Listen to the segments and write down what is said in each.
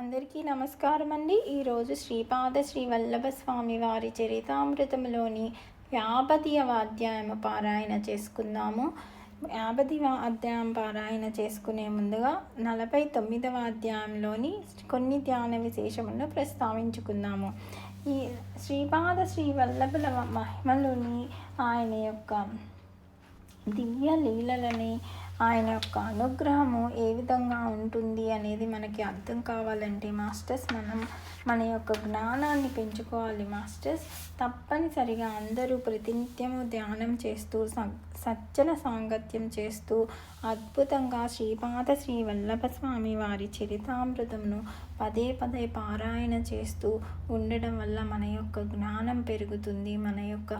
అందరికీ నమస్కారం అండి. ఈరోజు శ్రీపాద శ్రీ వల్లభ స్వామి వారి చరితామృతంలోని 50వ అధ్యాయము పారాయణ చేసుకుందాము. 50వ అధ్యాయం పారాయణ చేసుకునే ముందుగా 49వ అధ్యాయంలోని కొన్ని ధ్యాన విశేషములను ప్రస్తావించుకుందాము. ఈ శ్రీపాద శ్రీ వల్లభుల మహిమలోని ఆయన యొక్క దివ్య లీలలని, ఆయన యొక్క అనుగ్రహము ఏ విధంగా ఉంటుంది అనేది మనకి అర్థం కావాలంటే మాస్టర్స్ మన యొక్క జ్ఞానాన్ని పెంచుకోవాలి మాస్టర్స్. తప్పనిసరిగా అందరూ ప్రతినిత్యము ధ్యానం చేస్తూ సజ్జన సాంగత్యం చేస్తూ అద్భుతంగా శ్రీపాద శ్రీ వల్లభ స్వామి వారి చరితామృతమును పదే పదే పారాయణ చేస్తూ ఉండడం వల్ల మన యొక్క జ్ఞానం పెరుగుతుంది, మన యొక్క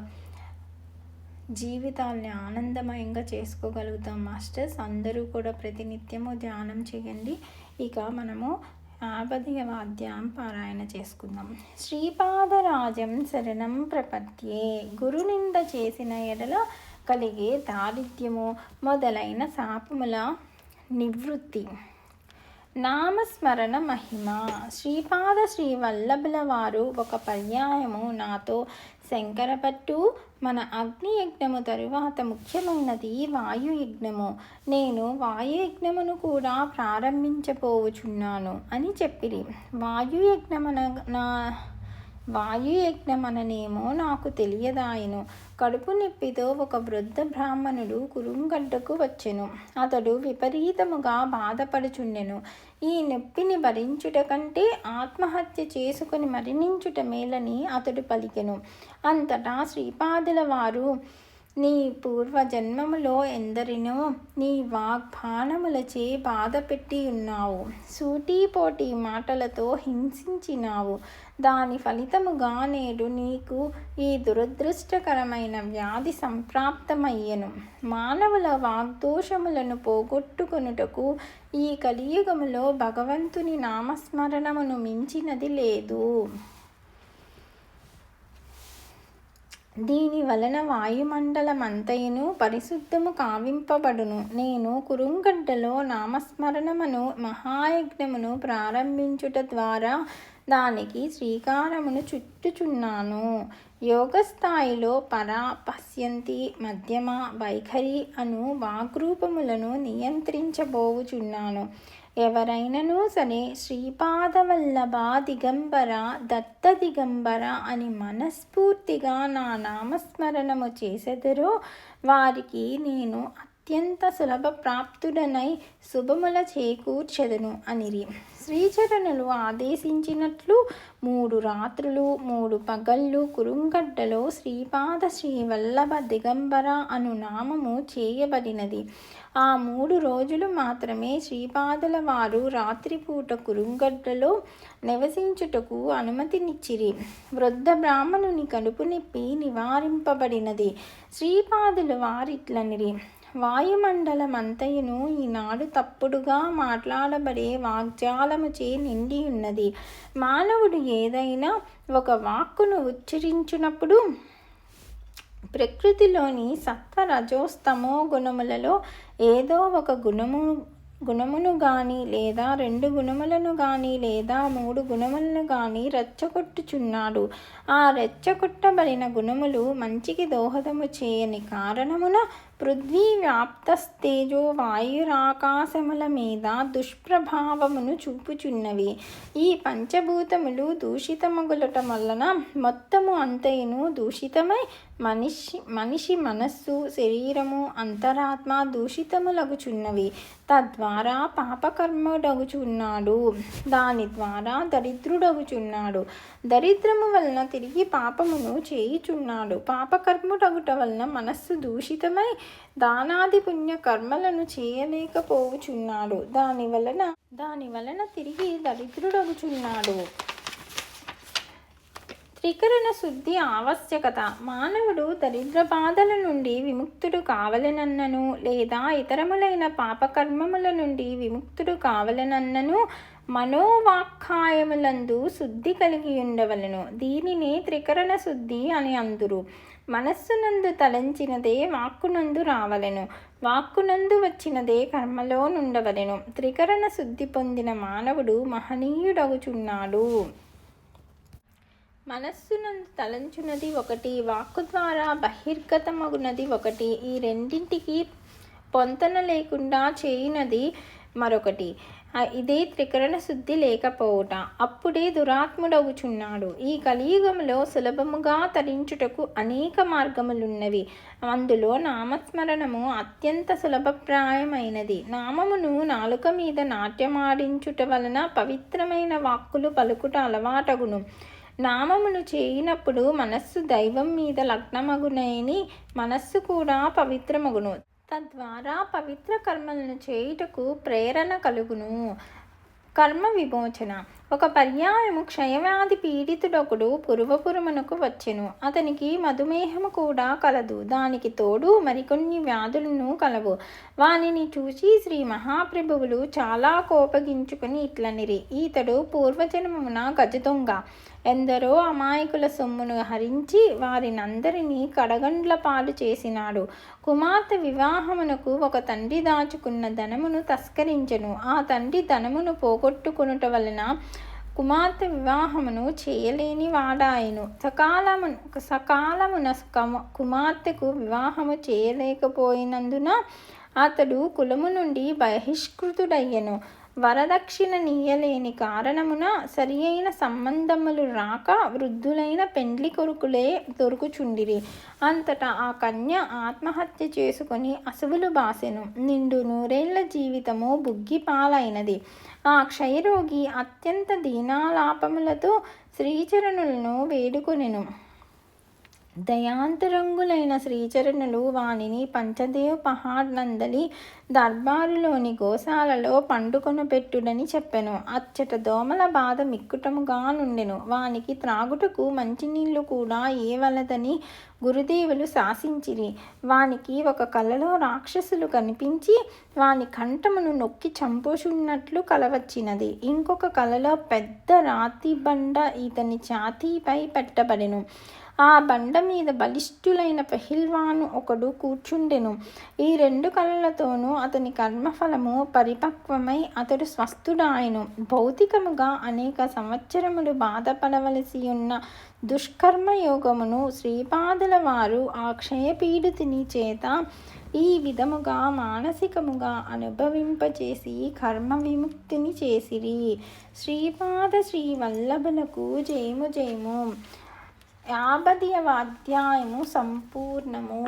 జీవితాల్ని ఆనందమయంగా చేసుకోగలుగుతాం మాస్టర్స్. అందరూ కూడా ప్రతినిత్యము ధ్యానం చేయండి. ఇక మనము 50వ అధ్యాయం పారాయణ చేసుకుందాం. శ్రీపాదరాజం శరణం ప్రపద్యే. గురునింద చేసిన ఎడల కలిగే దారిద్ర్యము మొదలైన శాపముల నివృత్తి. నామస్మరణ మహిమ. శ్రీపాద శ్రీ వల్లభుల వారు ఒక పర్యాయము నాతో శంకరపట్టు, మన అగ్నియజ్ఞము తరువాత ముఖ్యమైనది వాయుయజ్ఞము. నేను వాయుయజ్ఞమును కూడా ప్రారంభించబోచున్నాను అని చెప్పిరి. వాయుయజ్ఞమననేమో నాకు తెలియదాయను. కడుపు నొప్పితో ఒక వృద్ధ బ్రాహ్మణుడు కురుంగడ్డకు వచ్చెను. అతడు విపరీతముగా బాధపడుచుండెను. ఈ నొప్పిని భరించుట కంటే ఆత్మహత్య చేసుకుని మరణించుట మేలని అతడు పలికెను. అంతటా శ్రీపాదుల వారు, నీ పూర్వజన్మములో ఎందరినో నీ వాగ్బాణములచే బాధ పెట్టి ఉన్నావు, సూటీపోటీ మాటలతో హింసించినావు. దాని ఫలితముగా నేడు నీకు ఈ దురదృష్టకరమైన వ్యాధి సంప్రాప్తమయ్యను. మానవుల వాగ్దోషములను పోగొట్టుకొనుటకు ఈ కలియుగములో భగవంతుని నామస్మరణమును మించినది లేదు. దీని వలన వాయుమండలమంతయును పరిశుద్ధము కావింపబడును. నేను కురుంగడ్డలో నామస్మరణమును మహాయజ్ఞమును ప్రారంభించుట ద్వారా దానికి శ్రీకారమును చుట్టుచున్నాను. యోగస్థాయిలో పరా, పశ్యంతి, మధ్యమ, వైఖరి అను వాగ్రూపములను నియంత్రించబోచున్నాను. ఎవరైనను సరే శ్రీపాదవల్లభ దిగంబర, దత్త దిగంబర అని మనస్ఫూర్తిగా నా నామస్మరణము చేసెదరో వారికి నేను అత్యంత సులభ ప్రాప్తుడనై శుభముల చేకూర్చెదను అనిరి. శ్రీచరణులు ఆదేశించినట్లు 3 రాత్రులు 3 పగళ్ళు కురుంగడ్డలో శ్రీపాద శ్రీ వల్లభ దిగంబర అను నామము చేయబడినది. ఆ 3 రోజులు మాత్రమే శ్రీపాదుల వారు రాత్రిపూట కురుంగడ్డలో నివసించుటకు అనుమతినిచ్చిరి. వృద్ధ బ్రాహ్మణుని కడుపు నొప్పి నివారింపబడినది. శ్రీపాదుల వారిట్లనిరి, వాయుమండలమంతయును ఈనాడు తప్పుడుగా మాట్లాడబడే వాగ్జాలముచే నిండి ఉన్నది. మానవుడు ఏదైనా ఒక వాక్కును ఉచ్చరించినప్పుడు ప్రకృతిలోని సత్వ రజోస్తమో గుణములలో ఏదో ఒక గుణమును గాని లేదా 2 గుణములను గాని లేదా 3 గుణములను గాని రెచ్చగొట్టుచున్నాడు. ఆ రెచ్చగొట్టబడిన గుణములు మంచికి దోహదము చేయని కారణమున పృథ్వీ వ్యాప్తస్తేజో వాయురాకాశముల మీద దుష్ప్రభావమును చూపుచున్నవి. ఈ పంచభూతములు దూషితమగులట వలన మొత్తము అంతయును దూషితమై మనిషి మనస్సు, శరీరము, అంతరాత్మ దూషితములగుచున్నవి. తద్వారా పాపకర్ముడగుచున్నాడు. దాని ద్వారా దరిద్రుడగుచున్నాడు. దరిద్రము వలన తిరిగి పాపమును చేయుచున్నాడు. పాపకర్ముడగుట వలన మనస్సు దూషితమై దానాది పుణ్య కర్మలను చేయలేకపోవుచున్నాడు. దాని వలన తిరిగి దరిద్రుడగుచున్నాడు. త్రికరణ శుద్ధి ఆవశ్యకత. మానవుడు దరిద్ర బాధల నుండి విముక్తుడు కావలెనన్నను లేదా ఇతరములైన పాపకర్మముల నుండి విముక్తుడు కావలెనన్నను మనోవాక్కాయములందు శుద్ధి కలిగి ఉండవలను. దీనినే త్రికరణ శుద్ధి అని అందురు. మనస్సునందు తలంచినదే వాక్కునందు రావలెను, వాక్కునందు వచ్చినదే కర్మలో నుండవలెను. త్రికరణ శుద్ధి పొందిన మానవుడు మహనీయుడగుచున్నాడు. మనస్సునందు తలంచునది ఒకటి, వాక్కు ద్వారా బహిర్గతమగునది ఒకటి. ఈ రెండింటికి పొంతన లేకుండా చేయునది మరొకటి. ఇదే త్రికరణ శుద్ధి లేకపోవుట. అప్పుడే దురాత్ముడవుచున్నాడు. ఈ కలియుగములో సులభముగా తరించుటకు అనేక మార్గములున్నవి. అందులో నామస్మరణము అత్యంత సులభప్రాయమైనది. నామమును నాలుక మీద నాట్యమాడించుట వలన పవిత్రమైన వాక్కులు పలుకుట అలవాటగును. నామమును చేయినప్పుడు మనస్సు దైవం మీద లగ్నమగునని మనస్సు కూడా పవిత్రమగును. తద్వారా పవిత్ర కర్మలను చేయుటకు ప్రేరణ కలుగును. కర్మ విమోచన. ఒక పర్యాయము క్షయవ్యాధి పీడితుడొకడు పూర్వపురమునకు వచ్చెను. అతనికి మధుమేహము కూడా కలదు. దానికి తోడు మరికొన్ని వ్యాధులను కలవు. వానిని చూచి శ్రీ మహాప్రభువులు చాలా కోపగించుకుని ఇట్లనిరి: ఈతడు పూర్వజన్మమున గజదొంగ. ఎందరో అమాయకుల సొమ్మును హరించి వారినందరినీ కడగండ్ల పాలు చేసినాడు. కుమార్తె వివాహమునకు ఒక తండ్రి దాచుకున్న ధనమును తస్కరించెను. ఆ తండ్రి ధనమును పోగొట్టుకొనుట వలన కుమార్తె వివాహమును చేయలేని వాడాయను. సకాలమున కుమార్తెకు వివాహము చేయలేకపోయినందున అతడు కులము నుండి బహిష్కృతుడయ్యెను. వరదక్షిణ నీయలేని కారణమున సరి అయిన సంబంధములు రాక వృద్ధులైన పెండ్లి కొడుకులే దొరుకుచుండిరి. అంతటా ఆ కన్య ఆత్మహత్య చేసుకొని అసువులు బాసెను. నిండు నూరేళ్ల జీవితము బుగ్గి పాలైనది. ఆ క్షయరోగి అత్యంత దీనాలాపములతో శ్రీచరణులను వేడుకొనెను. దయాంతరంగులైన శ్రీచరణులు వానిని పంచదేవ్ పహాడ్ నందలి దర్బారులోని గోశాలలో పండుకొనపెట్టుడని చెప్పెను. అచ్చట దోమల బాధ మిక్కుటముగా నుండెను. వానికి త్రాగుటకు మంచినీళ్లు కూడా ఏవలదని గురుదేవులు శాసించిరి. వానికి ఒక కలలో రాక్షసులు కనిపించి వాని కంఠమును నొక్కి చంపుచున్నట్లు కలవచ్చినది. ఇంకొక కలలో పెద్ద రాతి బండ ఇతని ఛాతీపై పెట్టబడెను. ఆ బండ మీద బలిష్ఠులైన పెహిల్వాను ఒకడు కూర్చుండెను. ఈ రెండు కలలతోనూ అతని కర్మఫలము పరిపక్వమై అతడు స్వస్థుడాయెను. భౌతికముగా అనేక సంవత్సరములు బాధపడవలసి ఉన్న దుష్కర్మయోగమును శ్రీపాదుల వారు ఆ క్షయపీడితుని చేత ఈ విధముగా మానసికముగా అనుభవింపచేసి కర్మ విముక్తిని చేసిరి. శ్రీపాద శ్రీవల్లభులకు జయము జయము. 50వ అధ్యాయము సంపూర్ణము.